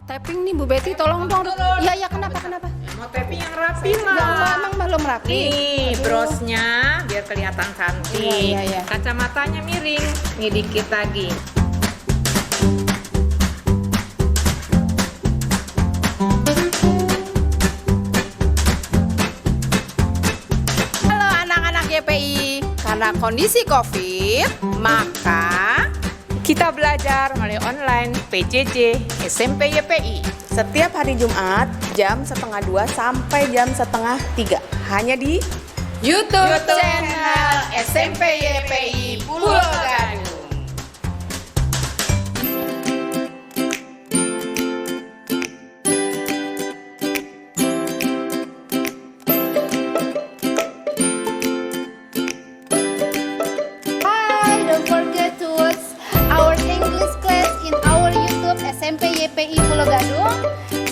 Tapping nih Bu Betty, tolong dong. Iya ya, kenapa? Mau tapping yang rapi Ya lah. Allah, emang belum rapi. Nih brosnya biar kelihatan cantik. Iya. Kacamatanya miring. Nih dikit lagi. Halo anak-anak YPI, karena kondisi COVID, maka Kita belajar melalui online PJJ SMP YPI. Setiap hari Jumat jam 1:30 sampai jam 2:30 hanya di YouTube channel SMP YPI Pulau Gadung. Hi, don't forget to watch our English class in our YouTube SMP YPI Pulau Gadung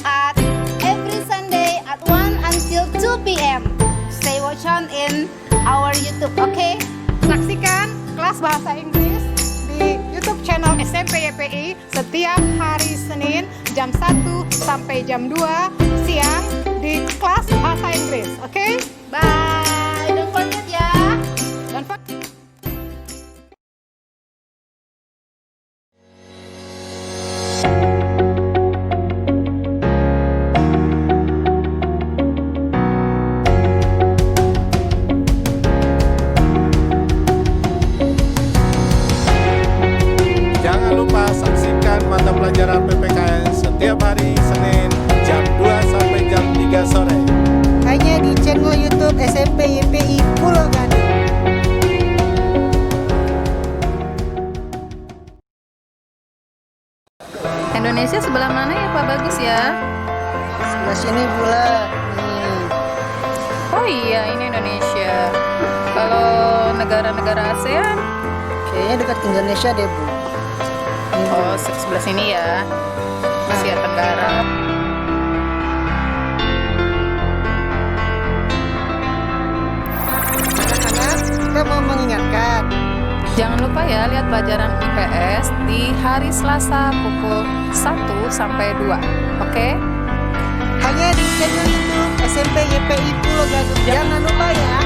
at every Sunday at 1 until 2 p.m. Stay watch on in our YouTube, okay? Saksikan kelas bahasa Inggris di YouTube channel SMP YPI setiap hari Senin jam 1 sampai jam 2 siang di kelas bahasa Inggris. Oke? Bye. Don't forget ya. Dan forget. Jangan lupa saksikan mata pelajaran PPKN setiap hari Senin jam 2 sampai jam 3 sore. Hanya di channel YouTube SMP YPI Pulau Gadung. Indonesia sebelah mana ya Pak Bagus ya? Sebelah sini pula. Nih. Oh iya, ini Indonesia. Kalau negara-negara ASEAN, Kayaknya dekat Indonesia deh, Bu. oh sebelah sini ya, Asia Tenggara. Anak-anak, kita mau mengingatkan. Jangan lupa ya lihat pelajaran IPS di hari Selasa pukul 1 sampai 2. Oke? Hanya di channel YouTube SMP YPI Pulau Gadung. Jangan lupa ya.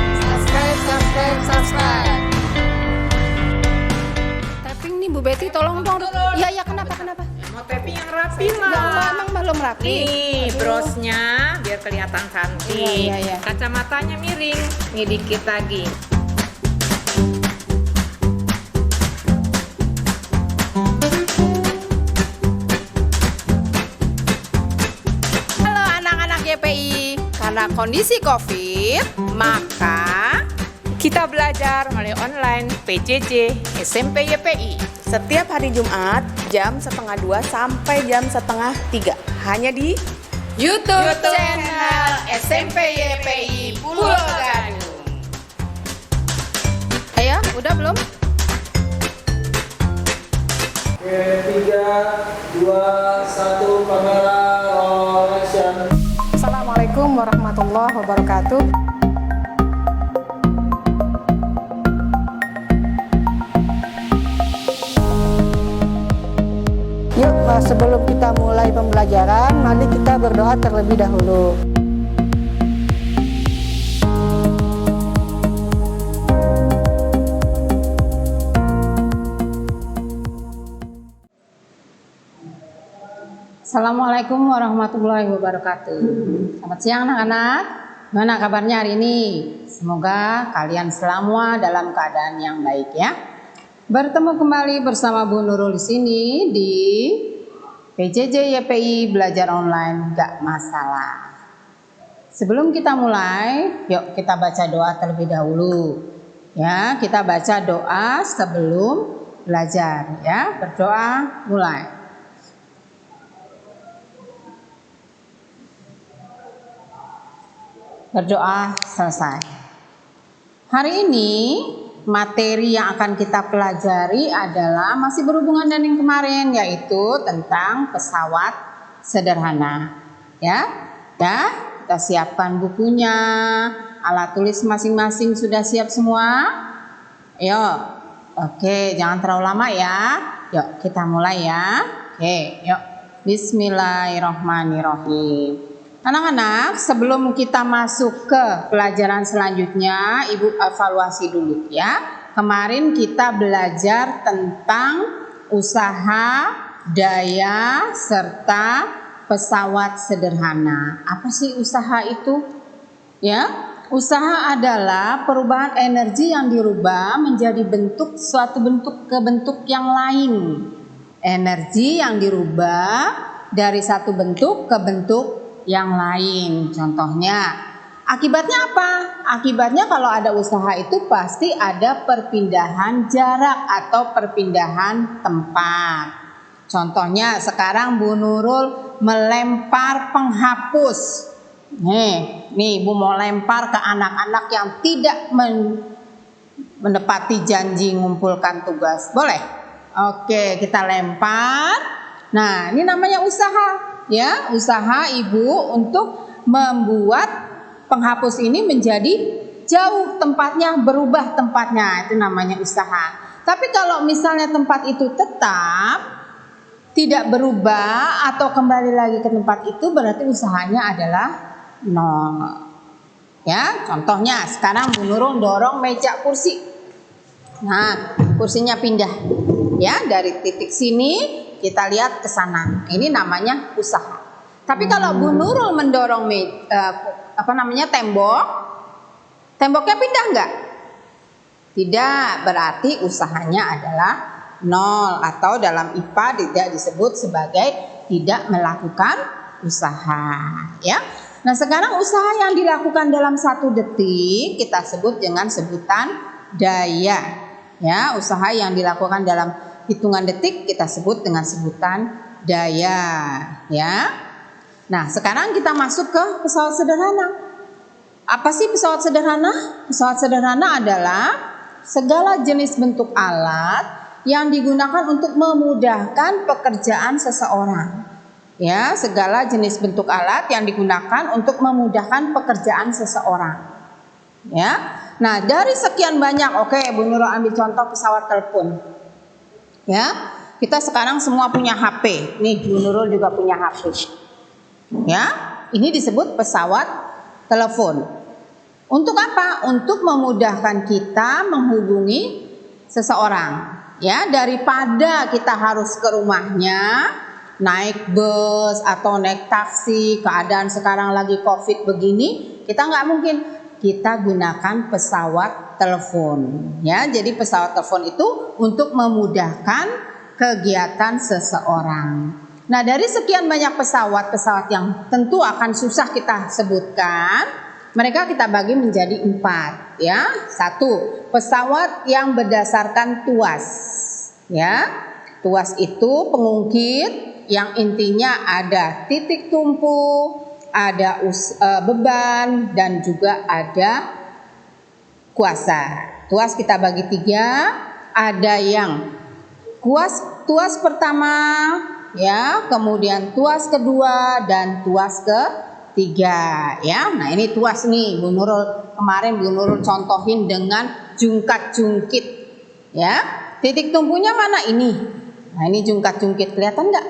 Subscribe. Tapping nih Bu Betty, tolong dong. Iya ya, kenapa? Mau tapping yang rapi Ya Allah, lah. emang belum rapi. Nih brosnya biar kelihatan cantik. Iya. Kacamatanya miring. Nih dikit lagi. Halo anak-anak YPI, karena kondisi COVID, maka Kita belajar melalui online PJJ SMP YPI. setiap hari Jumat jam 1:30 sampai jam 2:30 hanya di YouTube channel SMP YPI Pulau Gadung. Ayo, udah belum? Oke, 3, 2, 1, kamera, roll action. Assalamualaikum warahmatullahi wabarakatuh. Yuk, sebelum kita mulai pembelajaran, mari kita berdoa terlebih dahulu. Assalamualaikum warahmatullahi wabarakatuh. Selamat siang anak-anak. Gimana kabarnya hari ini? Semoga kalian semua dalam keadaan yang baik ya. Bertemu kembali bersama Bu Nurul di sini di PJJ YPI Belajar Online Gak Masalah. Sebelum kita mulai, yuk kita baca doa terlebih dahulu. Ya, kita baca doa sebelum belajar ya. Berdoa mulai. Berdoa selesai. Hari ini materi yang akan kita pelajari adalah masih berhubungan dengan yang kemarin, yaitu tentang pesawat sederhana. Ya, kita siapkan bukunya, alat tulis masing-masing sudah siap semua. Yuk, oke, jangan terlalu lama ya. Yuk kita mulai ya. Oke, yuk. Bismillahirrahmanirrahim. Anak-anak, sebelum kita masuk ke pelajaran selanjutnya, Ibu evaluasi dulu ya. Kemarin kita belajar tentang usaha, daya, serta pesawat sederhana. Apa sih usaha itu? Ya, usaha adalah perubahan energi yang dirubah menjadi suatu bentuk ke bentuk yang lain. Energi yang dirubah dari satu bentuk ke bentuk yang lain. Contohnya, akibatnya apa? Akibatnya kalau ada usaha itu pasti ada perpindahan jarak atau perpindahan tempat. Contohnya sekarang Bu Nurul melempar penghapus. Nih Ibu mau lempar ke anak-anak yang tidak menepati janji mengumpulkan tugas. Boleh? Oke, kita lempar. Nah, ini namanya usaha, ya. Usaha Ibu untuk membuat penghapus ini menjadi jauh tempatnya, berubah tempatnya. Itu namanya usaha. Tapi kalau misalnya tempat itu tetap tidak berubah atau kembali lagi ke tempat itu, berarti usahanya adalah nol. Ya, contohnya sekarang Bu Nurul dorong meja kursi. Nah, kursinya pindah. Ya, dari titik sini kita lihat ke sana. Ini namanya usaha. Tapi kalau Bu Nurul mendorong tembok, temboknya pindah enggak? Tidak, berarti usahanya adalah nol atau dalam IPA tidak disebut sebagai tidak melakukan usaha, ya. Nah, sekarang usaha yang dilakukan dalam 1 detik kita sebut dengan sebutan daya. Ya, usaha yang dilakukan dalam hitungan detik kita sebut dengan sebutan daya, ya. Nah, sekarang kita masuk ke pesawat sederhana. Apa sih pesawat sederhana? Pesawat sederhana adalah segala jenis bentuk alat yang digunakan untuk memudahkan pekerjaan seseorang. Ya, segala jenis bentuk alat yang digunakan untuk memudahkan pekerjaan seseorang. Ya. Nah, dari sekian banyak, oke, Bu Nurul ambil contoh pesawat telepon. Ya, kita sekarang semua punya HP. Nih, Bu Nurul juga punya HP. Ya, ini disebut pesawat telepon. Untuk apa? Untuk memudahkan kita menghubungi seseorang. Ya, daripada kita harus ke rumahnya, naik bus atau naik taksi, keadaan sekarang lagi COVID begini, kita nggak mungkin. Kita gunakan pesawat telepon, ya. Jadi pesawat telepon itu untuk memudahkan kegiatan seseorang. Nah, dari sekian banyak pesawat yang tentu akan susah kita sebutkan, mereka kita bagi menjadi 4, ya. 1, pesawat yang berdasarkan tuas, ya. Tuas itu pengungkit yang intinya ada titik tumpu, ada beban, dan juga ada kuasa. Tuas kita bagi 3, ada yang tuas pertama, ya, kemudian tuas kedua dan tuas ketiga, ya. Nah, ini tuas nih, Bu Nurul kemarin Bu Nurul contohin dengan jungkat-jungkit, ya. Titik tumpunya mana ini? Nah, ini jungkat-jungkit, kelihatan enggak?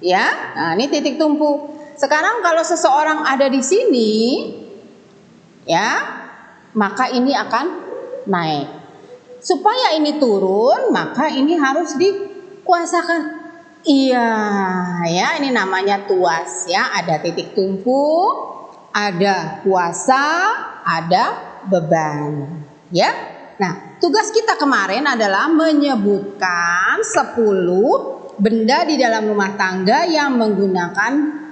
Ya. Nah, ini titik tumpu. Sekarang kalau seseorang ada di sini, ya, maka ini akan naik. Supaya ini turun, maka ini harus dikuasakan. Iya, ya, ini namanya tuas, ya. Ada titik tumpu, ada kuasa, ada beban, ya. Nah, tugas kita kemarin adalah menyebutkan 10 benda di dalam rumah tangga yang menggunakan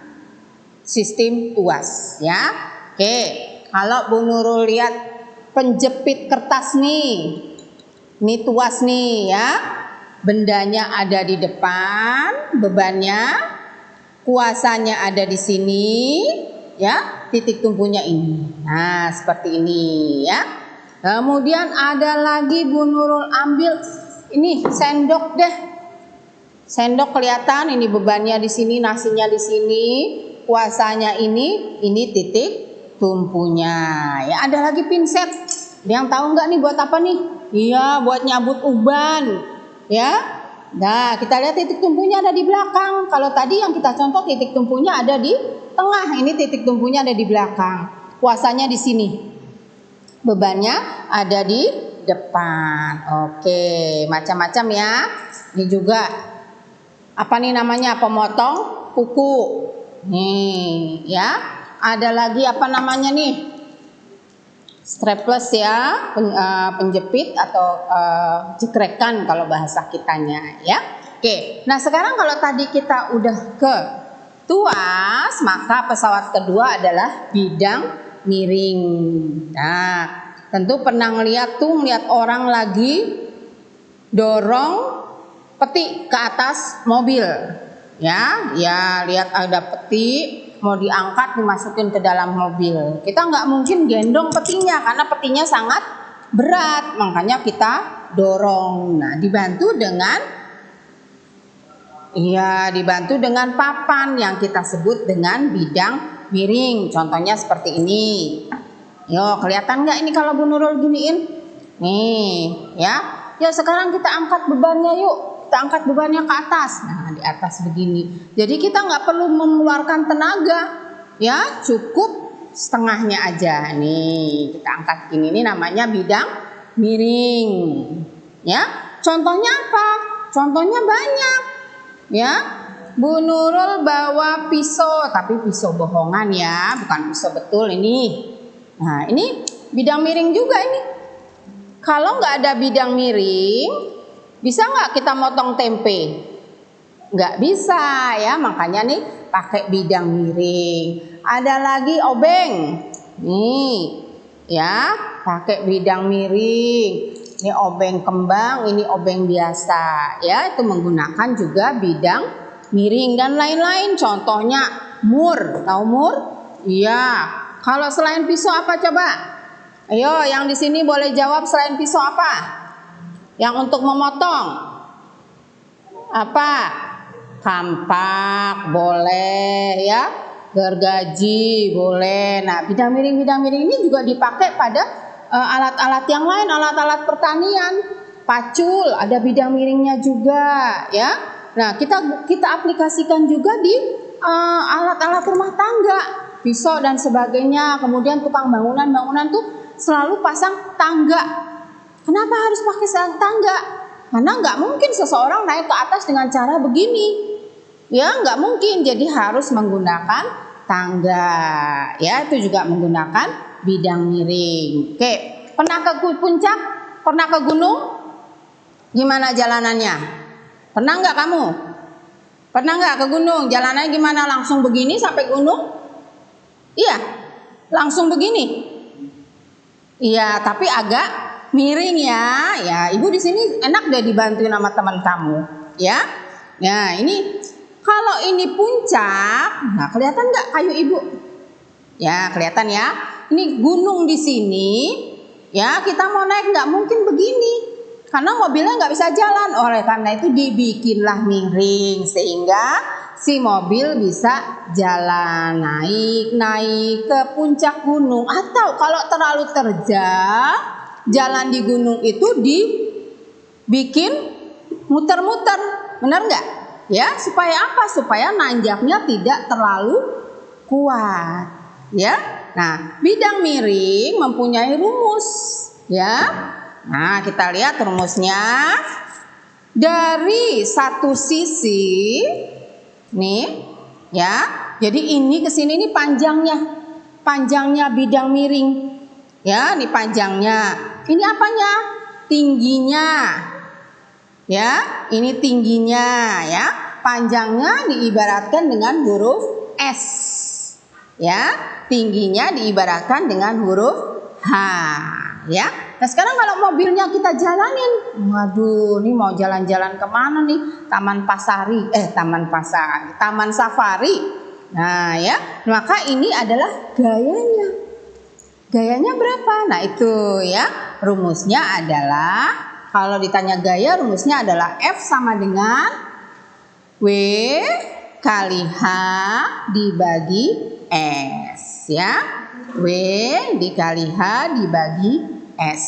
sistem tuas, ya. Oke, kalau Bu Nurul lihat penjepit kertas nih, ini tuas nih, ya. Bendanya ada di depan, bebannya, kuasanya ada di sini, ya. Titik tumpunya ini. Nah, seperti ini, ya. Kemudian ada lagi Bu Nurul ambil ini sendok deh. Sendok kelihatan, ini bebannya di sini, nasinya di sini. Kuasanya ini titik tumpunya. Ya, ada lagi pinset. Ada yang tahu nggak nih buat apa nih? Iya, buat nyabut uban. Ya, Nah, kita lihat titik tumpunya ada di belakang. Kalau tadi yang kita contoh titik tumpunya ada di tengah, ini titik tumpunya ada di belakang. Kuasanya di sini. Bebannya ada di depan. Oke, macam-macam ya. Ini juga apa nih namanya? Pemotong kuku. Nih, ya. Ada lagi apa namanya nih? Strapless ya, penjepit atau jekrekan kalau bahasa kitanya ya. Oke, nah sekarang kalau tadi kita udah ke tuas, maka pesawat kedua adalah bidang miring. Nah, tentu pernah ngeliat orang lagi dorong peti ke atas mobil. Ya, lihat ada peti mau diangkat dimasukin ke dalam mobil. Kita nggak mungkin gendong petinya karena petinya sangat berat, makanya kita dorong. Nah, dibantu dengan papan yang kita sebut dengan bidang miring. Contohnya seperti ini. Yo, kelihatan nggak ini kalau Bu Nurul giniin? Nih, ya. Yuk sekarang kita angkat bebannya yuk. Kita angkat bebannya ke atas. Nah, di atas begini. Jadi kita nggak perlu mengeluarkan tenaga, ya, cukup setengahnya aja. Nih, kita angkat gini. Ini namanya bidang miring. Ya, contohnya apa? Contohnya banyak. Ya, Bu Nurul bawa pisau, tapi pisau bohongan ya, bukan pisau betul ini. Nah, ini bidang miring juga ini. Kalau nggak ada bidang miring, bisa nggak kita motong tempe? Nggak bisa ya, makanya nih pakai bidang miring. Ada lagi obeng. Nih, ya, pakai bidang miring. Ini obeng kembang, ini obeng biasa. Ya, itu menggunakan juga bidang miring dan lain-lain. Contohnya mur. Tahu mur? Iya. Kalau selain pisau apa coba? Ayo, yang di sini boleh jawab selain pisau apa? Yang untuk memotong apa? Kampak boleh ya, gergaji boleh. Nah, bidang miring ini juga dipakai pada alat-alat yang lain, alat-alat pertanian. Pacul ada bidang miringnya juga ya. Nah, kita aplikasikan juga di alat-alat rumah tangga, pisau dan sebagainya. Kemudian tukang bangunan tuh selalu pasang tangga. Kenapa harus pakai tangga? Karena nggak mungkin seseorang naik ke atas dengan cara begini. Ya, nggak mungkin. Jadi harus menggunakan tangga. Ya, itu juga menggunakan bidang miring. Oke, pernah ke puncak? Pernah ke gunung? Gimana jalanannya? Pernah nggak kamu? Pernah nggak ke gunung? Jalanannya gimana? Langsung begini sampai gunung? Iya, langsung begini. Iya, tapi agak miring ya. Ya, Ibu di sini enak deh dibantuin sama teman kamu, ya. Nah, ini kalau ini puncak, nah kelihatan nggak kayu Ibu? Ya, kelihatan ya. Ini gunung di sini. Ya, kita mau naik nggak mungkin begini. Karena mobilnya nggak bisa jalan. Oleh karena itu dibikinlah miring sehingga si mobil bisa jalan naik ke puncak gunung. Atau kalau terlalu terjal, jalan di gunung itu dibikin muter-muter, benar nggak? Ya, supaya apa? Supaya nanjaknya tidak terlalu kuat. Ya, nah bidang miring mempunyai rumus. Ya, nah kita lihat rumusnya. Dari satu sisi, nih, ya. Jadi ini ke sini nih panjangnya bidang miring. Ya, ini panjangnya. Ini apanya? Tingginya. Ya, ini tingginya ya. Panjangnya diibaratkan dengan huruf S. Ya, tingginya diibaratkan dengan huruf H, ya. Nah, sekarang kalau mobilnya kita jalanin, waduh, ini mau jalan-jalan kemana nih? Taman safari. Nah, ya, maka ini adalah gayanya. Gayanya berapa? Nah, itu ya. Rumusnya adalah, kalau ditanya gaya, rumusnya adalah F sama dengan W kali H dibagi S, ya. W dikali H dibagi S.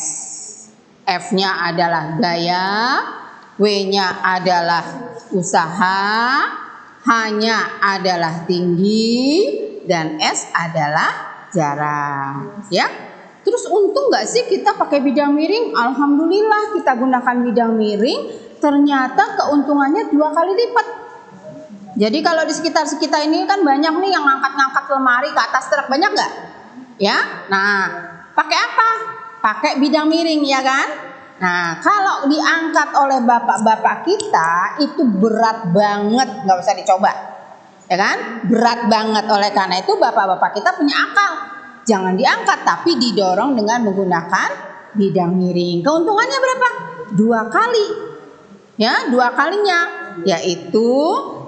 F-nya adalah gaya, W-nya adalah usaha, H-nya adalah tinggi, dan S adalah jarak. Ya. Terus untung nggak sih kita pakai bidang miring? Alhamdulillah kita gunakan bidang miring, ternyata keuntungannya 2 kali lipat. Jadi kalau di sekitar ini kan banyak nih yang ngangkat-ngangkat lemari ke atas truk, banyak nggak? Ya, nah pakai apa? Pakai bidang miring ya kan? Nah kalau diangkat oleh bapak-bapak kita itu berat banget, nggak usah dicoba, ya kan? Berat banget, oleh karena itu bapak-bapak kita punya akal. Jangan diangkat tapi didorong dengan menggunakan bidang miring. Keuntungannya berapa? 2 kali. Ya, 2 kalinya, yaitu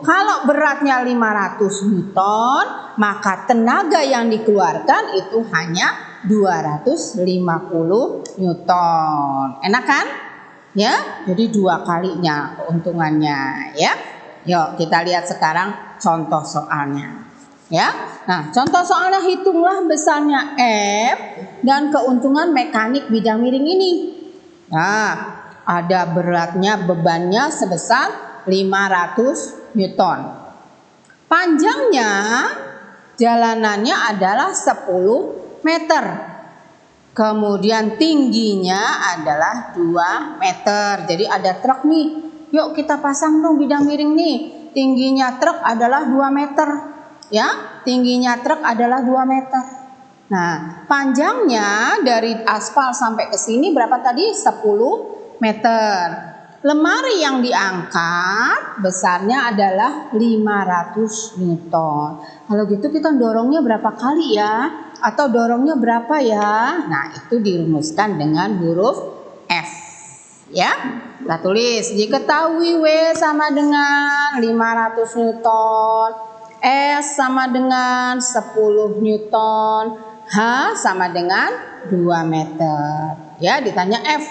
kalau beratnya 500 Newton, maka tenaga yang dikeluarkan itu hanya 250 Newton. Enak kan? Ya, jadi 2 kalinya keuntungannya ya. Yuk kita lihat sekarang contoh soalnya. Ya, nah contoh soalnya, hitunglah besarnya F dan keuntungan mekanik bidang miring ini. Nah, ada bebannya sebesar 500 Newton. Panjangnya jalanannya adalah 10 meter. Kemudian tingginya adalah 2 meter. Jadi ada truk nih. Yuk kita pasang dong bidang miring nih. Tingginya truk adalah 2 meter. Ya, tingginya truk adalah 2 meter. Nah, panjangnya dari aspal sampai ke sini berapa tadi? 10 meter. Lemari yang diangkat besarnya adalah 500 Newton. Kalau gitu kita dorongnya berapa kali ya? Atau dorongnya berapa ya? Nah, itu dirumuskan dengan huruf F. Ya, kita tulis. Diketahui W sama dengan 500 Newton. S sama dengan 10 Newton, H sama dengan 2 meter. Ya, ditanya F.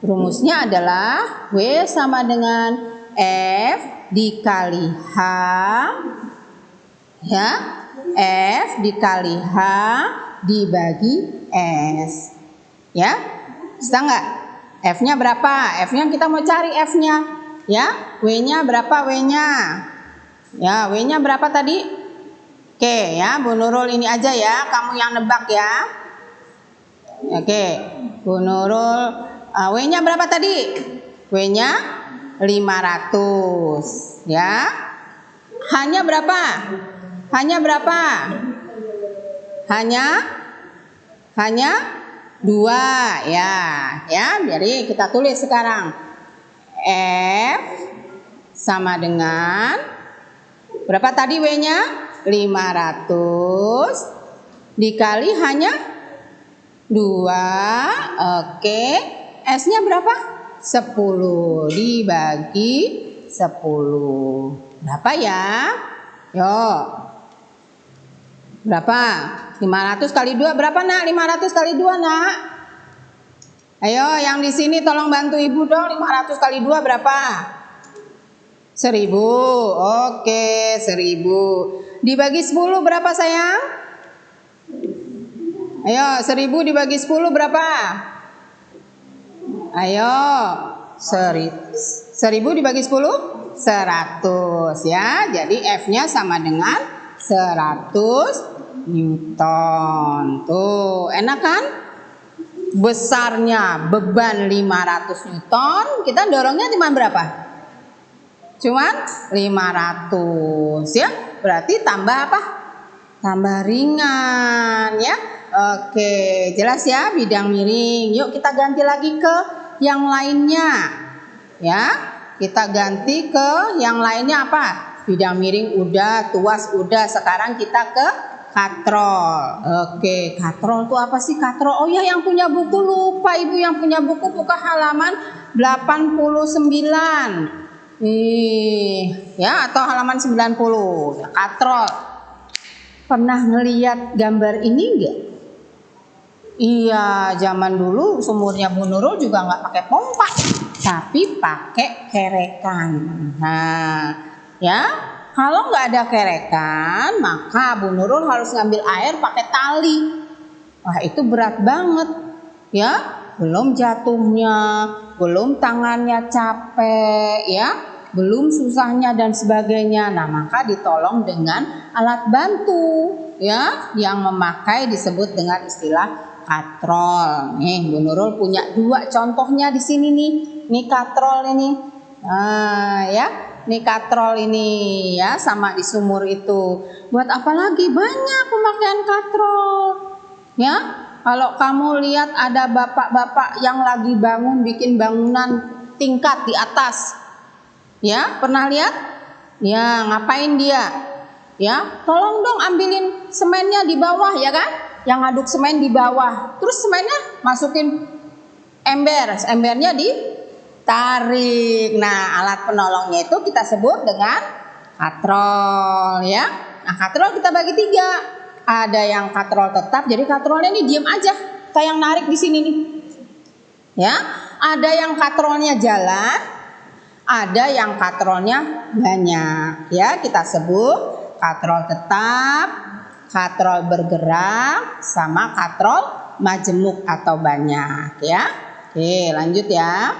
Rumusnya adalah W sama dengan F dikali H. Ya, F dikali H dibagi S. Ya, bisa nggak? F-nya berapa? F-nya kita mau cari F-nya. Ya, W-nya berapa W-nya? Ya, W-nya berapa tadi? Oke ya, Bu Nurul ini aja ya, kamu yang nebak ya. Oke, Bu Nurul, W-nya berapa tadi? W-nya 500 ya. H-nya berapa? H-nya berapa? H-nya 2 ya. Ya, jadi kita tulis sekarang. F sama dengan berapa tadi W-nya? 500 dikali hanya 2. Oke. S-nya berapa? 10 dibagi 10. Berapa ya? Yuk. Berapa? 500 kali 2 berapa, Nak? 500 kali 2, Nak? Ayo, yang di sini tolong bantu Ibu dong. 500 kali 2 berapa? 1000. Oke, 1000 dibagi 10 berapa sayang? Ayo, 1000 dibagi 10 berapa? Ayo, 1000 dibagi 10? 100 ya. Jadi F-nya sama dengan 100 Newton. Tuh, enak kan? Besarnya beban 500 Newton, kita dorongnya cuma berapa? Cuman 500 ya. Berarti tambah apa? Tambah ringan ya. Oke, jelas ya bidang miring. Yuk kita ganti lagi ke yang lainnya. Ya, kita ganti ke yang lainnya apa? Bidang miring udah, tuas udah. Sekarang kita ke katrol. Oke, katrol itu apa sih katrol? Oh ya, yang punya buku lupa Ibu, yang punya buku buka halaman 89. Ya, atau halaman 90. Katrol. Pernah ngeliat gambar ini enggak? Iya, zaman dulu sumurnya Bu Nurul juga nggak pakai pompa, tapi pakai kerekan. Nah, ya, kalau nggak ada kerekan, maka Bu Nurul harus ngambil air pakai tali. Wah, itu berat banget, ya, belum jatuhnya, belum tangannya capek ya, belum susahnya dan sebagainya. Nah, maka ditolong dengan alat bantu ya, yang memakai disebut dengan istilah katrol. Nih, Bu Nurul punya 2 contohnya di sini nih. Nih katrol ini. Nah, ya. Nih katrol ini ya, sama di sumur itu. Buat apa lagi? Banyak pemakaian katrol. Ya. Kalau kamu lihat ada bapak-bapak yang lagi bangun bikin bangunan tingkat di atas. Ya, pernah lihat? Ya, ngapain dia? Ya, tolong dong ambilin semennya di bawah ya kan? Yang ngaduk semen di bawah. Terus semennya masukin ember, embernya ditarik. Nah, alat penolongnya itu kita sebut dengan katrol ya. Nah, katrol kita bagi 3. Ada yang katrol tetap, jadi katrolnya ini diam aja, kayak yang narik di sini nih. Ya, ada yang katrolnya jalan, ada yang katrolnya banyak. Ya, kita sebut katrol tetap, katrol bergerak, sama katrol majemuk atau banyak ya. Oke, lanjut ya.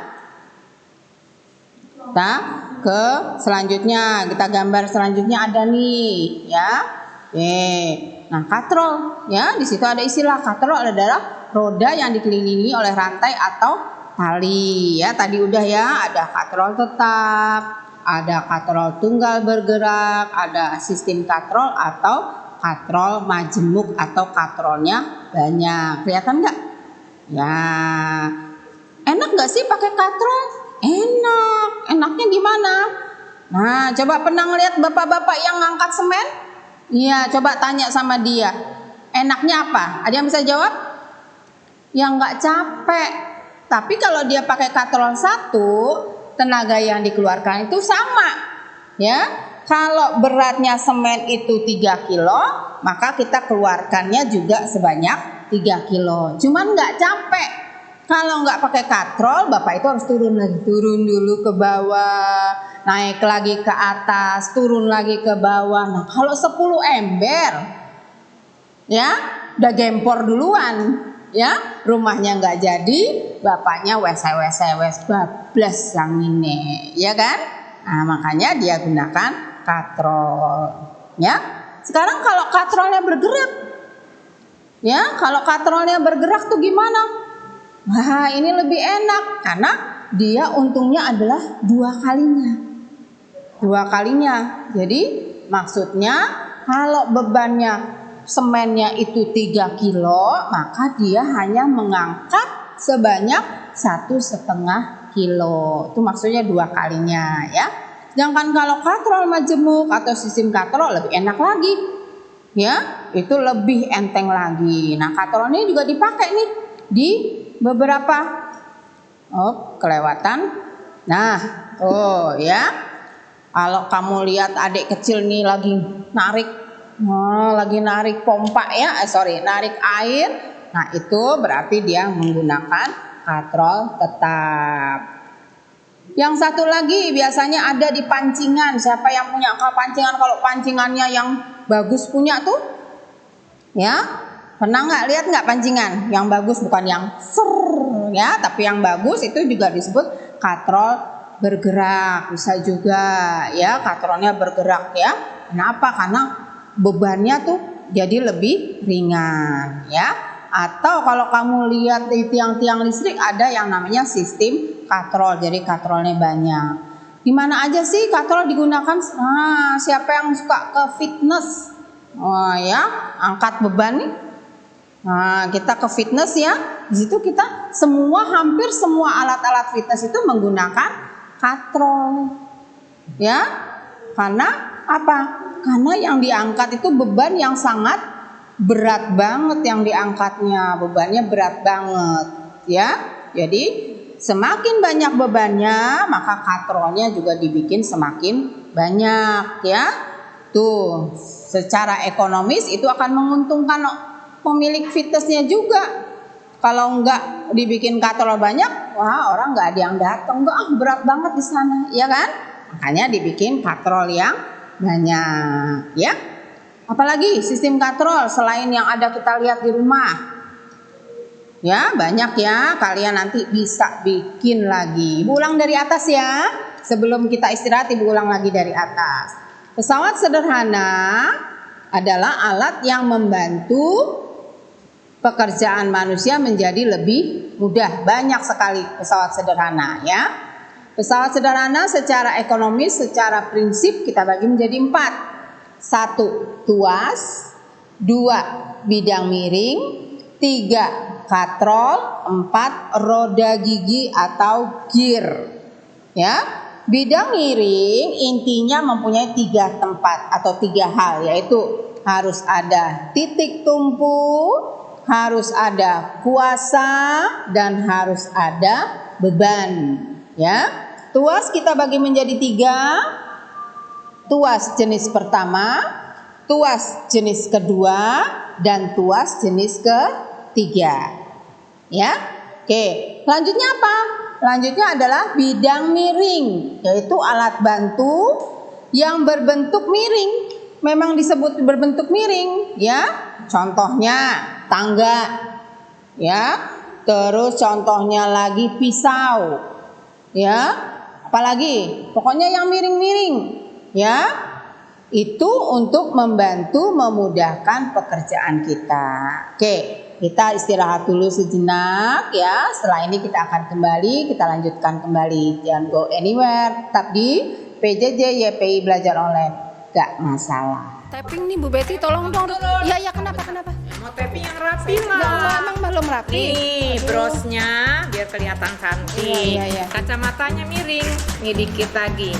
Kita ke selanjutnya, kita gambar selanjutnya ada nih ya. Oke. Nah, katrol ya, di situ ada istilah katrol adalah roda yang dikelilingi oleh rantai atau tali ya. Tadi udah ya, ada katrol tetap, ada katrol tunggal bergerak, ada sistem katrol atau katrol majemuk atau katrolnya banyak. Kelihatan nggak? Ya, enak nggak sih pakai katrol? Enak. Enaknya gimana? Nah, coba pernah ngeliat bapak-bapak yang ngangkat semen? Iya, coba tanya sama dia. Enaknya apa? Ada yang bisa jawab? Yang nggak capek. Tapi kalau dia pakai katrol 1, tenaga yang dikeluarkan itu sama. Ya, kalau beratnya semen itu 3 kilo, maka kita keluarkannya juga sebanyak 3 kilo. Cuman nggak capek. Kalau nggak pakai katrol, Bapak itu harus turun lagi. Turun dulu ke bawah, naik lagi ke atas, turun lagi ke bawah. Nah, kalau 10 ember, ya udah gempor duluan. Ya, rumahnya nggak jadi, bapaknya wes bablas yang ini, ya kan? Nah, makanya dia gunakan katrol. Ya, sekarang kalau katrolnya bergerak, ya kalau katrolnya bergerak tuh gimana? Wah, ini lebih enak karena dia untungnya adalah 2 kalinya. 2 kalinya. Jadi maksudnya kalau bebannya semennya itu 3 kilo, maka dia hanya mengangkat sebanyak 1,5 kilo. Itu maksudnya 2 kalinya ya. Sedangkan kalau katrol majemuk atau sistem katrol lebih enak lagi. Ya, itu lebih enteng lagi. Nah, katrol ini juga dipakai nih di beberapa kelewatan. Nah, ya. Kalau kamu lihat adik kecil nih lagi narik pompa ya, narik air. Nah, itu berarti dia menggunakan katrol tetap. Yang satu lagi biasanya ada di pancingan. Siapa yang punya pancingan? Kalau pancingannya yang bagus punya tuh, ya. Pernah nggak lihat nggak pancingan yang bagus, bukan yang ya, tapi yang bagus itu juga disebut katrol bergerak. Bisa juga ya, katrolnya bergerak ya. Kenapa? Karena bebannya tuh jadi lebih ringan ya. Atau kalau kamu lihat di tiang-tiang listrik ada yang namanya sistem katrol, jadi katrolnya banyak. Di mana aja sih katrol digunakan? Nah, siapa yang suka ke fitness? Ya, angkat beban nih. Nah, kita ke fitness ya. Di situ kita hampir semua alat-alat fitness itu menggunakan katrol. Ya. Karena apa? Karena yang diangkat itu beban yang sangat berat banget yang diangkatnya. Bebannya berat banget, ya. Jadi, semakin banyak bebannya, maka katrolnya juga dibikin semakin banyak, ya. Tuh, secara ekonomis itu akan menguntungkan pemilik fitnessnya juga. Kalau enggak dibikin katrol banyak, wah orang enggak ada yang datang, enggak berat banget di sana, ya kan? Makanya dibikin katrol yang banyak, ya. Apalagi sistem katrol selain yang ada kita lihat di rumah. Ya, banyak ya. Kalian nanti bisa bikin lagi. Ibu ulang dari atas ya. Sebelum kita istirahat, Ibu ulang lagi dari atas. Pesawat sederhana adalah alat yang membantu pekerjaan manusia menjadi lebih mudah. Banyak sekali pesawat sederhana ya. Pesawat sederhana secara ekonomis, secara prinsip kita bagi menjadi 4. 1. Tuas. 2. Bidang miring. 3. Katrol. 4. Roda gigi atau gear. Ya, bidang miring intinya mempunyai 3 tempat atau 3 hal, yaitu harus ada titik tumpu, harus ada kuasa, dan harus ada beban. Ya, tuas kita bagi menjadi 3. Tuas jenis pertama, tuas jenis kedua, dan tuas jenis ketiga. Ya, oke. Selanjutnya apa? Selanjutnya adalah bidang miring, yaitu alat bantu yang berbentuk miring. Memang disebut berbentuk miring, ya. Contohnya tangga, ya. Terus contohnya lagi pisau, ya. Apalagi, pokoknya yang miring-miring, ya. Itu untuk membantu memudahkan pekerjaan kita. Oke, kita istirahat dulu sejenak ya. Setelah ini kita akan kembali, kita lanjutkan kembali. Jangan go anywhere, tetap di PJJ YPI Belajar Online. Gak masalah. Tapping nih Bu Betty, tolong dong. Iya, kenapa? Mau tapping yang rapi Ya Allah, emang belum rapi. Nih, brosnya biar kelihatan cantik. Iya. Kacamatanya miring. Nih dikit lagi.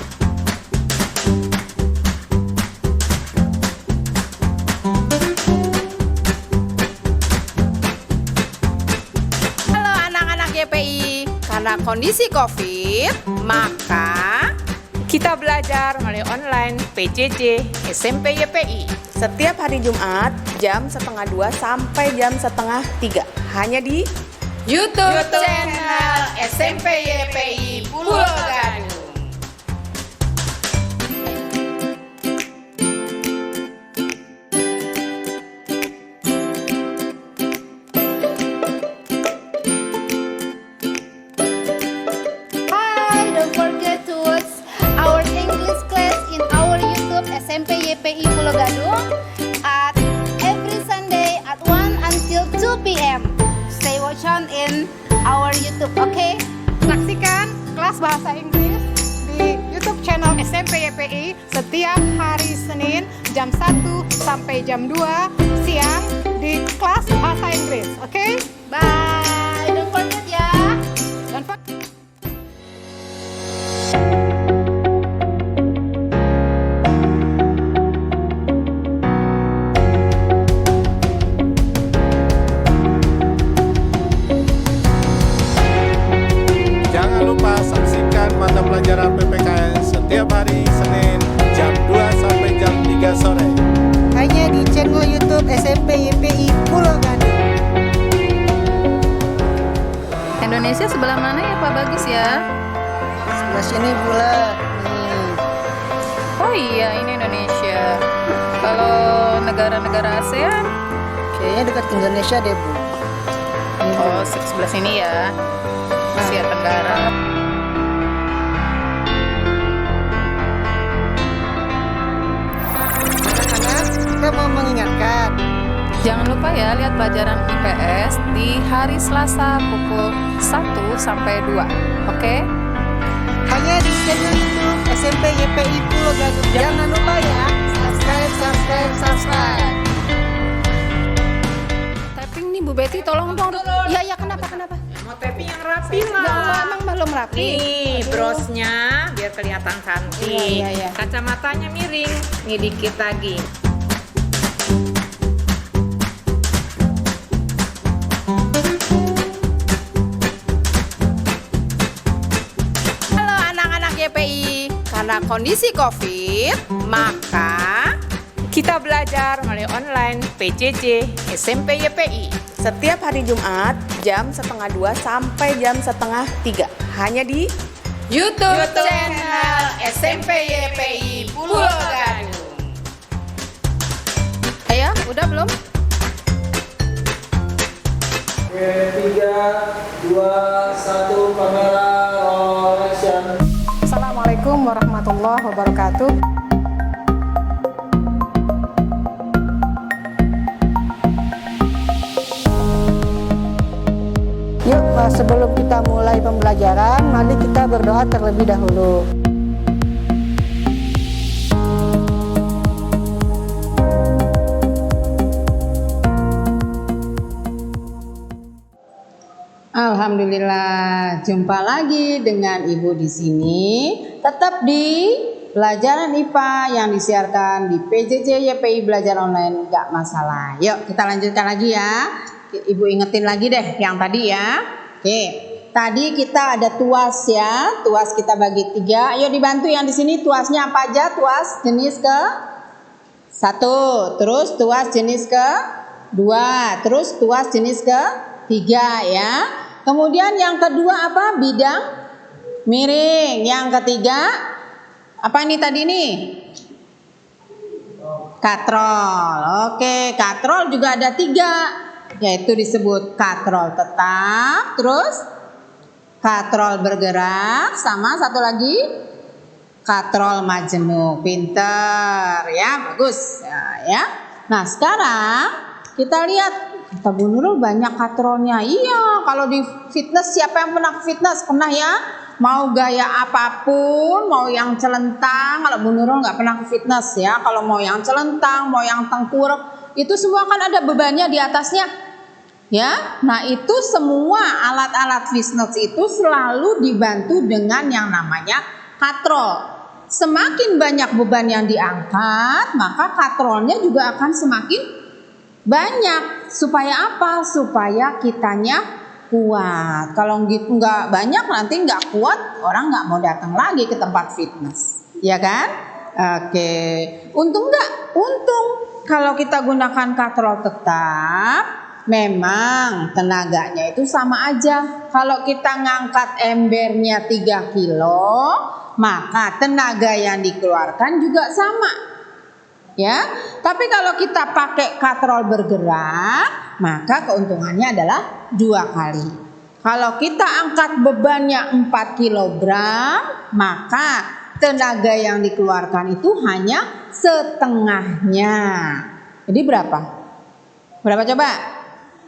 Halo anak-anak YPI. Karena kondisi COVID, maka kita belajar melalui online PJJ SMP YPI. Setiap hari Jumat jam 1:30 sampai jam 2:30 hanya di YouTube channel SMP YPI Pulau Gadung. Hi, don't forget to watch our English class in our YouTube SMP YPI Pulau Gadung at every Sunday at 1 until 2 p.m. Stay watch on in our YouTube, okay? Saksikan kelas bahasa Inggris di YouTube channel SMP YPI setiap hari Senin jam 1 sampai jam 2 siang di kelas bahasa Inggris. Oke? Bye. Don't forget ya. Don't forget. Jangan lupa saksikan mata pelajaran PPKN setiap hari Senin jam 2 sampai jam 3 sore. Hanya di channel YouTube SMP YPI Pulau Gadung. Indonesia sebelah mana ya Pak Bagus ya? Sebelah sini pula. Nih. Oh iya, ini Indonesia. Kalau negara-negara ASEAN, Kayaknya dekat ke Indonesia deh, Bu. oh sebelah sini ya, Asia Tenggara. Anak-anak, kita mau mengingatkan. Jangan lupa ya lihat pelajaran IPS di hari Selasa pukul 1 sampai 2. Oke? Hanya di channel YouTube SMP YPI Pulau Gadung. Jangan lupa ya, subscribe. Tapping nih Bu Betty, tolong dong. Iya, kenapa? Mau tapping yang rapi Ya Allah, emang belum rapi. Nih, brosnya biar kelihatan cantik. Iya. Kacamatanya miring. Nih dikit lagi. Halo anak-anak YPI. Karena kondisi COVID, maka kita belajar melalui online PJJ SMP YPI. setiap hari Jumat jam 1:30 sampai jam 2:30 hanya di YouTube channel SMP YPI Pulau Gadung. Ayo, udah belum? Oke, 3, 2, 1, kamera roll action. Assalamualaikum warahmatullahi wabarakatuh. Yuk, sebelum kita mulai pembelajaran, mari kita berdoa terlebih dahulu. Alhamdulillah, jumpa lagi dengan Ibu di sini. Tetap di pelajaran IPA yang disiarkan di PJJ YPI Belajar Online, gak masalah. Yuk, kita lanjutkan lagi ya. Ibu ingetin lagi deh yang tadi ya. Oke, tadi kita ada tuas ya. Tuas kita bagi 3. Ayo dibantu yang di sini tuasnya apa aja? Tuas jenis ke 1, terus tuas jenis ke 2, terus tuas jenis ke 3 ya. Kemudian yang kedua apa? Bidang miring. Yang ketiga apa ini tadi nih? Katrol. Oke, katrol juga ada 3, yaitu disebut katrol tetap, terus katrol bergerak, sama satu lagi katrol majemuk. Pinter ya, bagus ya. Nah sekarang kita lihat, kata Bu Nurul banyak katrolnya. Iya, kalau di fitness, siapa yang pernah fitness? Pernah ya? Mau gaya apapun, mau yang celentang. Kalau Bu Nurul nggak pernah ke fitness ya. Kalau mau yang celentang, mau yang tengkurap, itu semua kan ada bebannya di atasnya. Ya, nah itu semua alat-alat fitness itu selalu dibantu dengan yang namanya katrol. Semakin banyak beban yang diangkat, maka katrolnya juga akan semakin banyak. Supaya apa? Supaya kitanya kuat. Kalau gitu nggak banyak, nanti nggak kuat, orang nggak mau datang lagi ke tempat fitness, ya kan? Oke, untung nggak? Untung kalau kita gunakan katrol tetap, memang tenaganya itu sama aja. Kalau kita ngangkat embernya 3 kilo, maka tenaga yang dikeluarkan juga sama. Ya, tapi kalau kita pakai katrol bergerak, maka keuntungannya adalah 2 kali. Kalau kita angkat bebannya 4 kg, maka tenaga yang dikeluarkan itu hanya setengahnya. Jadi berapa? Berapa coba?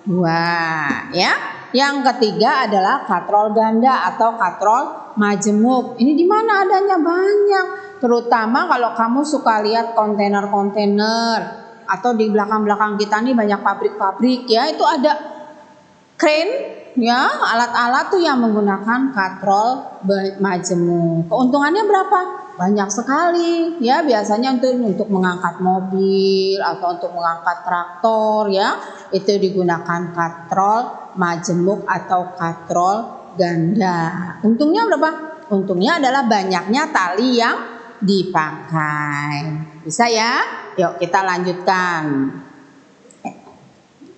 2 ya. Yang ketiga adalah katrol ganda atau katrol majemuk. Ini di mana adanya? Banyak. Terutama kalau kamu suka lihat kontainer-kontainer atau di belakang-belakang kita nih banyak pabrik-pabrik ya, itu ada crane ya, alat-alat tuh yang menggunakan katrol majemuk. Keuntungannya berapa? Banyak sekali ya, biasanya untuk mengangkat mobil atau untuk mengangkat traktor ya, itu digunakan katrol majemuk atau katrol ganda. Untungnya berapa? Untungnya adalah banyaknya tali yang dipakai. Bisa ya? Yuk kita lanjutkan.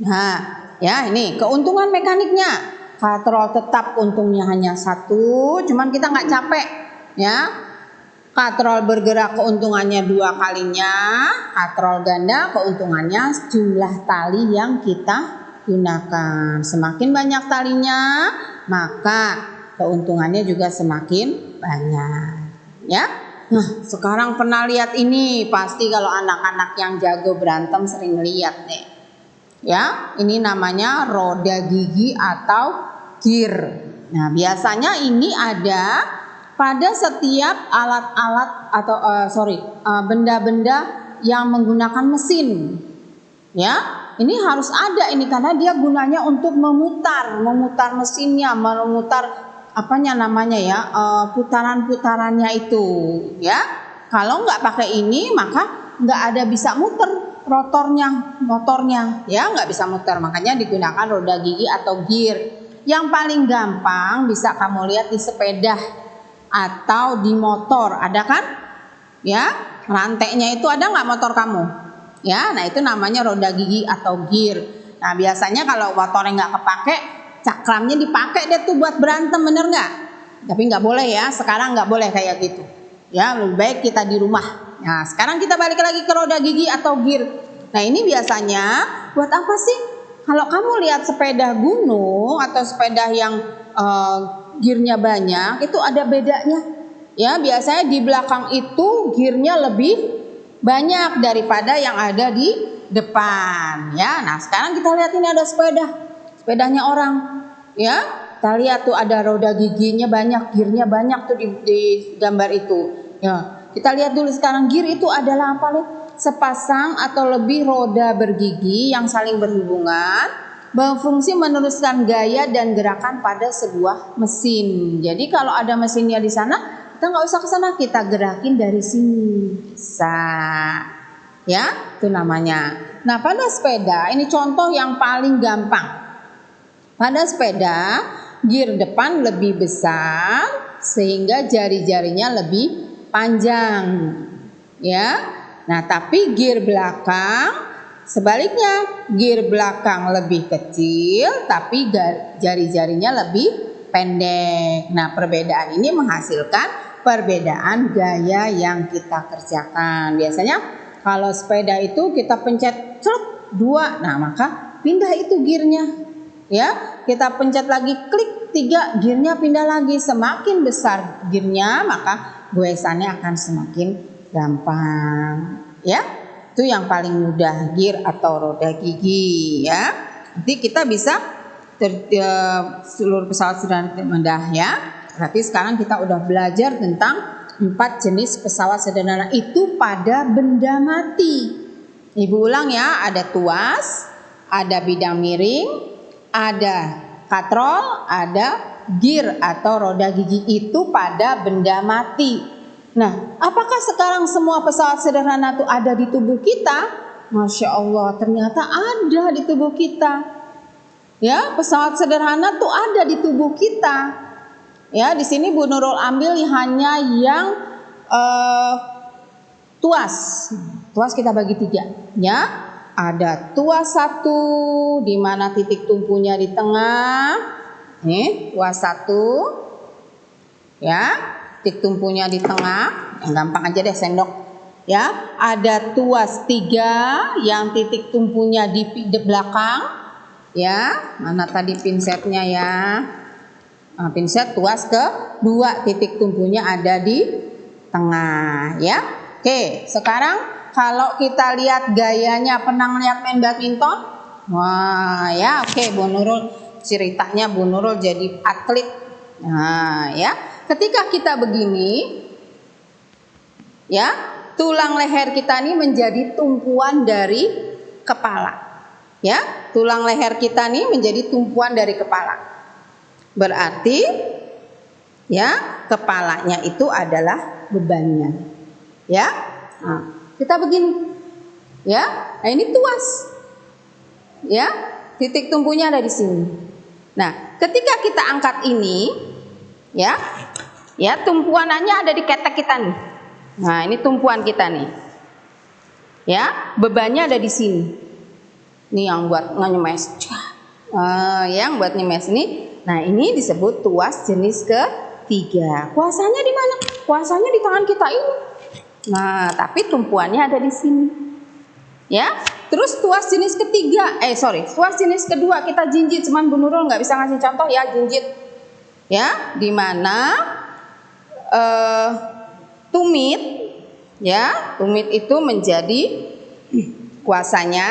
Nah ya, ini keuntungan mekaniknya. Katrol tetap untungnya hanya 1, cuman kita nggak capek ya. Katrol bergerak keuntungannya 2 kalinya. Katrol ganda keuntungannya jumlah tali yang kita gunakan. Semakin banyak talinya, maka keuntungannya juga semakin banyak ya. Nah sekarang pernah lihat ini, pasti kalau anak-anak yang jago berantem sering lihat nih ya. Ini namanya roda gigi atau gear. Nah biasanya ini ada pada setiap alat-alat atau benda-benda yang menggunakan mesin ya. Ini harus ada ini karena dia gunanya untuk memutar mesinnya, memutar putaran-putarannya itu ya. Kalau nggak pakai ini maka nggak ada bisa muter motornya ya, nggak bisa muter. Makanya digunakan roda gigi atau gear. Yang paling gampang bisa kamu lihat di sepeda atau di motor, ada kan ya, rantainya itu ada nggak motor kamu ya. Nah itu namanya roda gigi atau gear. Nah biasanya kalau motornya nggak kepake, cakramnya dipakai deh tuh buat berantem, bener nggak? Tapi nggak boleh ya, sekarang nggak boleh kayak gitu ya, lebih baik kita di rumah. Nah sekarang kita balik lagi ke roda gigi atau gear. Nah ini biasanya buat apa sih? Kalau kamu lihat sepeda gunung atau sepeda yang gearnya banyak, itu ada bedanya. Ya, biasanya di belakang itu gearnya lebih banyak daripada yang ada di depan. Ya, nah sekarang kita lihat ini ada sepedanya orang. Ya, kita lihat tuh ada roda giginya banyak, gearnya banyak tuh di gambar itu. Ya, kita lihat dulu sekarang gear itu adalah apa nih? Sepasang atau lebih roda bergigi yang saling berhubungan, berfungsi meneruskan gaya dan gerakan pada sebuah mesin. Jadi kalau ada mesinnya di sana, kita nggak usah ke sana, kita gerakin dari sini. Bisa, ya, itu namanya. Nah, pada sepeda ini contoh yang paling gampang. Pada sepeda, gear depan lebih besar sehingga jari-jarinya lebih panjang, ya. Nah, tapi gear belakang sebaliknya, gear belakang lebih kecil tapi jari-jarinya lebih pendek. Nah, perbedaan ini menghasilkan perbedaan gaya yang kita kerjakan. Biasanya kalau sepeda itu kita pencet celuk 2, nah maka pindah itu gearnya. Ya, kita pencet lagi klik 3, gearnya pindah lagi. Semakin besar gearnya maka goesannya akan semakin gampang, ya. Itu yang paling mudah, gear atau roda gigi, ya. Nanti kita bisa seluruh pesawat sudah mudah, ya. Berarti sekarang kita udah belajar tentang 4 jenis pesawat sederhana itu pada benda mati. Ibu ulang ya, ada tuas, ada bidang miring, ada katrol, ada gear atau roda gigi itu pada benda mati. Nah, apakah sekarang semua pesawat sederhana itu ada di tubuh kita? Masya Allah, ternyata ada di tubuh kita. Ya, pesawat sederhana tuh ada di tubuh kita. Ya, di sini Bu Nurul ambil hanya yang tuas. Tuas kita bagi 3. Ya, ada tuas 1 di mana titik tumpunya di tengah. Nih, tuas 1. Ya. Titik tumpunya di tengah, yang gampang aja deh sendok, ya. Ada tuas 3 yang titik tumpunya di belakang, ya. Mana tadi pinsetnya ya? Nah, pinset tuas ke-2, titik tumpunya ada di tengah, ya. Oke, sekarang kalau kita lihat gayanya, pernah lihat main badminton? Wah, ya, oke, Bu Nurul ceritanya Bu Nurul jadi atlet. Nah, ya. Ketika kita begini, ya, tulang leher kita ini menjadi tumpuan dari kepala. Ya, tulang leher kita ini menjadi tumpuan dari kepala. Berarti, ya, kepalanya itu adalah bebannya. Ya, nah, kita begini. Ya, nah ini tuas. Ya, titik tumpunya ada di sini. Nah, ketika kita angkat ini, ya, tumpuannya ada di ketek kita nih. Nah, ini tumpuan kita nih. Ya, bebannya ada di sini. Ini yang buat nyemes. Yang buat nyemes ini. Nah, ini disebut tuas jenis ketiga. Kuasanya di mana? Kuasanya di tangan kita ini. Nah, tapi tumpuannya ada di sini. Ya, terus tuas jenis ketiga, tuas jenis kedua kita jinjit. Cuman Bu Nurul nggak bisa ngasih contoh ya jinjit. Ya, di mana tumit, ya, tumit itu menjadi kuasanya,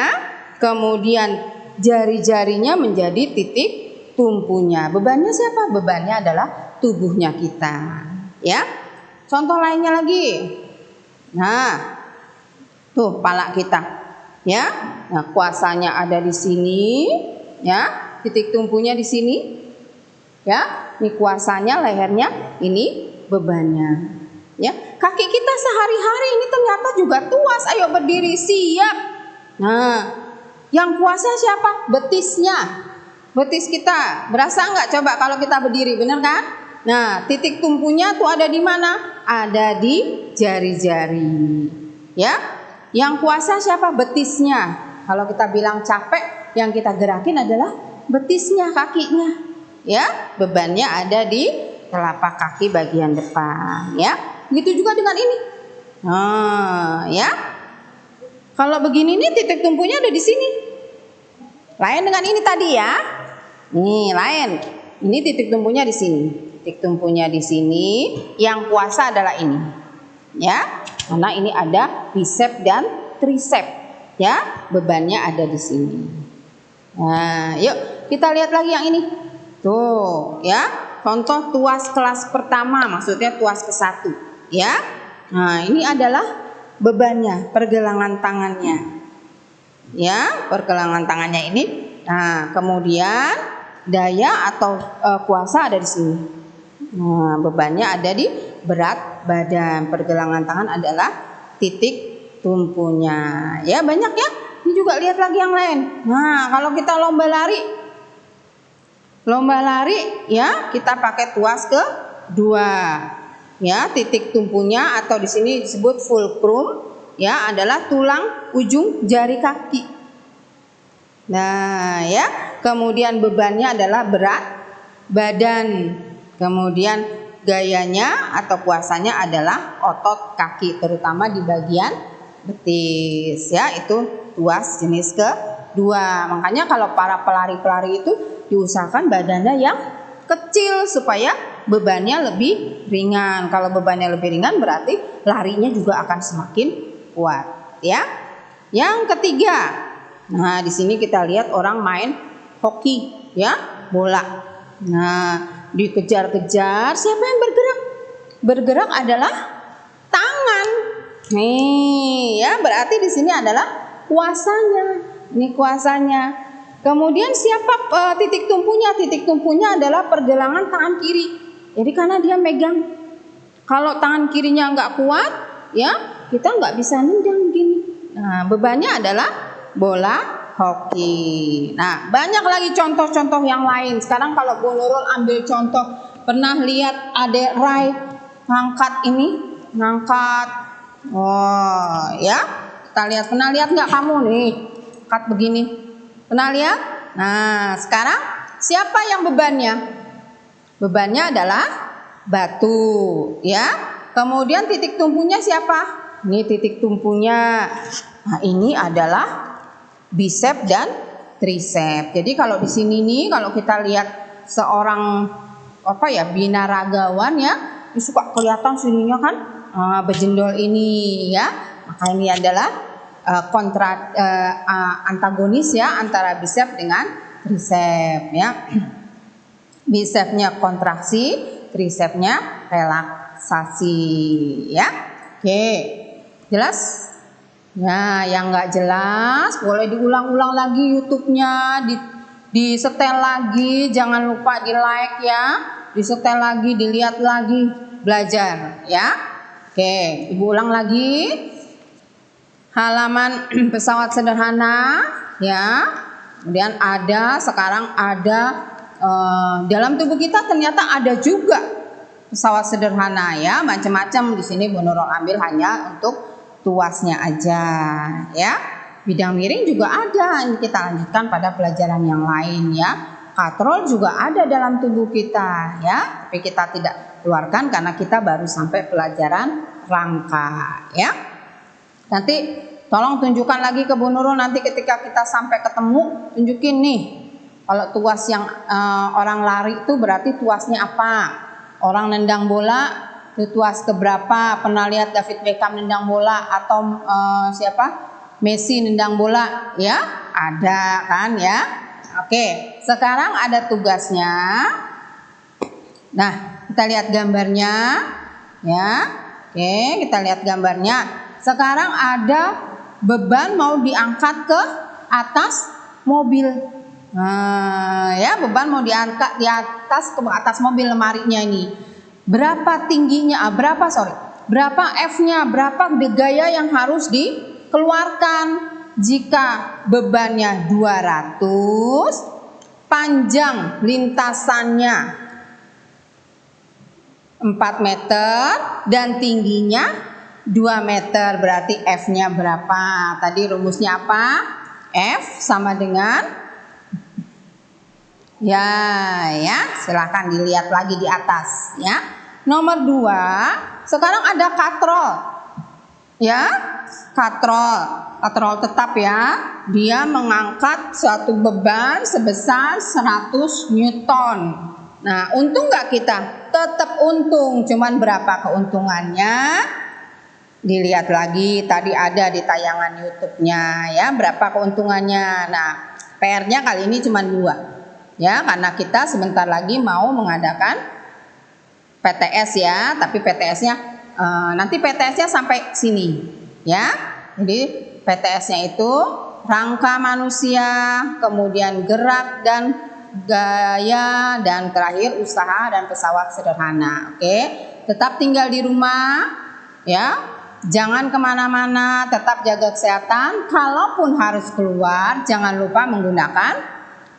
kemudian jari-jarinya menjadi titik tumpunya. Bebannya siapa? Bebannya adalah tubuhnya kita, ya. Contoh lainnya lagi. Nah, tuh pala kita, ya. Nah, kuasanya ada di sini, ya. Titik tumpunya di sini. Ya, ini kuasanya, lehernya, ini bebannya. Ya, kaki kita sehari-hari ini ternyata juga tuas. Ayo berdiri, siap. Nah, yang kuasa siapa? Betisnya. Betis kita. Berasa nggak coba kalau kita berdiri, bener kan? Nah, titik tumpunya tuh ada di mana? Ada di jari-jari. Ya, yang kuasa siapa? Betisnya. Kalau kita bilang capek, yang kita gerakin adalah betisnya, kakinya. Ya, bebannya ada di telapak kaki bagian depan, ya. Begitu juga dengan ini. Nah, ya. Kalau begini nih titik tumpunya ada di sini. Lain dengan ini tadi ya. Nih, lain. Ini titik tumpunya di sini. Titik tumpunya di sini. Yang kuasa adalah ini. Ya. Karena ini ada bicep dan tricep. Ya, bebannya ada di sini. Nah, yuk kita lihat lagi yang ini. Tuh, ya. Contoh tuas kelas pertama, maksudnya tuas ke-1, ya. Nah, ini adalah bebannya, pergelangan tangannya. Ya, pergelangan tangannya ini. Nah, kemudian daya atau kuasa ada di sini. Nah, bebannya ada di berat badan. Pergelangan tangan adalah titik tumpunya. Ya, banyak ya. Ini juga lihat lagi yang lain. Nah, kalau kita lomba lari ya, kita pakai tuas ke-2. Ya, titik tumpunya atau di sini disebut fulcrum ya adalah tulang ujung jari kaki. Nah, ya, kemudian bebannya adalah berat badan. Kemudian gayanya atau kuasanya adalah otot kaki, terutama di bagian betis ya, itu tuas jenis ke-2. Makanya kalau para pelari-pelari itu diusahakan badannya yang kecil supaya bebannya lebih ringan. Kalau bebannya lebih ringan berarti larinya juga akan semakin kuat ya. Yang ketiga, nah di sini kita lihat orang main hoki ya, bola. Nah, dikejar-kejar, siapa yang bergerak? Bergerak adalah tangan. Nih ya, berarti di sini adalah kuasanya. Ini kuasanya. Kemudian siapa titik tumpunya? Titik tumpunya adalah pergelangan tangan kiri. Jadi karena dia megang. Kalau tangan kirinya nggak kuat, ya kita nggak bisa nendang gini. Nah, bebannya adalah bola hoki. Nah, banyak lagi contoh-contoh yang lain. Sekarang kalau Bu Nurul ambil contoh, pernah lihat Adek Rai ngangkat ini, ngangkat. Oh, ya. Kita lihat, pernah lihat nggak kamu nih, angkat begini? Pernah lihat? Nah, sekarang siapa yang bebannya? Bebannya adalah batu, ya. Kemudian titik tumpunya siapa? Ini titik tumpunya. Nah, ini adalah bicep dan tricep. Jadi kalau di sini nih, kalau kita lihat seorang binaragawan ya, ini suka kelihatan sininya kan berjendol ini ya. Maka ini adalah antagonis ya antara bicep dengan tricep ya. Bicepnya kontraksi, tricepnya relaksasi ya. Oke, jelas? Ya, yang nggak jelas boleh diulang-ulang lagi YouTube-nya, disetel lagi, jangan lupa di like ya, disetel lagi, dilihat lagi, belajar ya. Oke, ibu ulang lagi. Halaman pesawat sederhana ya. Kemudian sekarang ada dalam tubuh kita ternyata ada juga pesawat sederhana ya, macam-macam. Di sini Bu Nurul ambil hanya untuk tuasnya aja ya. Bidang miring juga ada. Ini kita lanjutkan pada pelajaran yang lain ya. Katrol juga ada dalam tubuh kita ya, tapi kita tidak keluarkan karena kita baru sampai pelajaran rangka ya. Nanti tolong tunjukkan lagi ke Bu Nurul, nanti ketika kita sampai ketemu tunjukin nih. Kalau tuas yang orang lari itu berarti tuasnya apa? Orang nendang bola itu tuas keberapa? Pernah lihat David Beckham nendang bola atau Messi nendang bola? Ya, ada kan ya. Oke, sekarang ada tugasnya. Nah, kita lihat gambarnya ya. Oke, kita lihat gambarnya. Sekarang ada beban mau diangkat ke atas mobil. Nah, ya, beban mau diangkat di atas ke atas mobil lemarinya ini. Berapa tingginya? Berapa F-nya? Berapa gaya yang harus dikeluarkan? Jika bebannya 200, panjang lintasannya 4 meter dan tingginya 2 meter, berarti F-nya berapa? Tadi rumusnya apa? F sama dengan ya, silahkan dilihat lagi di atas ya. Nomor 2, sekarang ada katrol. ya, katrol tetap ya, dia mengangkat suatu beban sebesar 100 Newton. Nah, untung nggak kita? Tetap untung, cuman berapa keuntungannya? Dilihat lagi, tadi ada di tayangan YouTube-nya ya, berapa keuntungannya. Nah, PR-nya kali ini cuma 2 ya, karena kita sebentar lagi mau mengadakan PTS ya, tapi PTS-nya nanti PTS-nya sampai sini ya. Jadi PTS-nya itu rangka manusia, kemudian gerak dan gaya, dan terakhir usaha dan pesawat sederhana. Oke, tetap tinggal di rumah ya. Jangan kemana-mana, tetap jaga kesehatan. Kalaupun harus keluar, jangan lupa menggunakan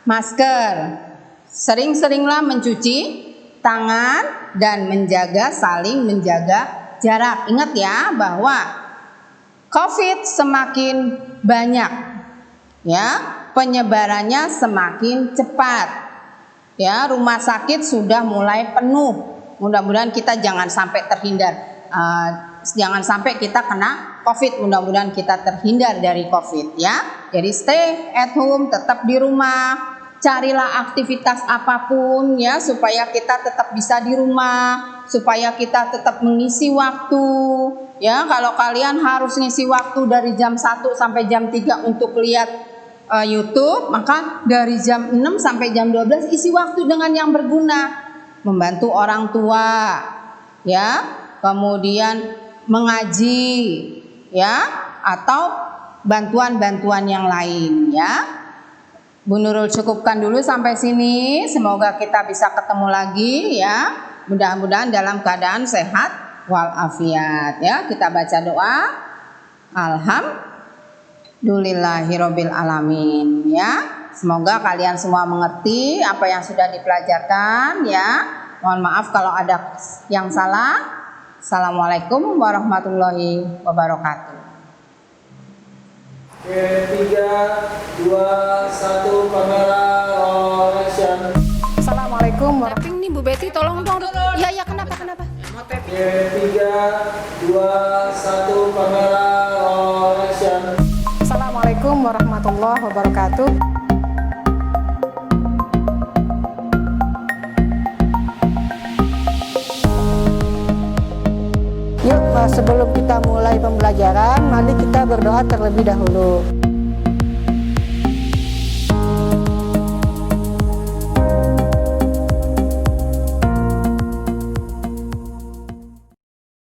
masker. Sering-seringlah mencuci tangan dan saling menjaga jarak. Ingat ya bahwa COVID semakin banyak, ya, penyebarannya semakin cepat. Ya, rumah sakit sudah mulai penuh. Mudah-mudahan kita jangan sampai terhindar. Jangan sampai kita kena COVID, mudah-mudahan kita terhindar dari COVID ya. Jadi stay at home, tetap di rumah, carilah aktivitas apapun ya, supaya kita tetap bisa di rumah, supaya kita tetap mengisi waktu ya. Kalau kalian harus ngisi waktu dari jam 1 sampai jam 3 untuk lihat YouTube, maka dari jam 6 sampai jam 12 isi waktu dengan yang berguna, membantu orang tua ya, kemudian mengaji ya, atau bantuan-bantuan yang lain ya. Bu Nurul cukupkan dulu sampai sini. Semoga kita bisa ketemu lagi ya. Mudah-mudahan dalam keadaan sehat walafiat ya. Kita baca doa. Alhamdulillahirabbil alamin ya. Semoga kalian semua mengerti apa yang sudah dipelajarkan ya. Mohon maaf kalau ada yang salah. Assalamualaikum warahmatullahi wabarakatuh. 3, 2, 1, kamera roll action. Assalamualaikum Tapping nih Bu Betty, tolong dong. Iya, kenapa? 3, 2, 1, kamera roll action. Assalamualaikum warahmatullahi wabarakatuh. Yuk, sebelum kita mulai pembelajaran, mari kita berdoa terlebih dahulu.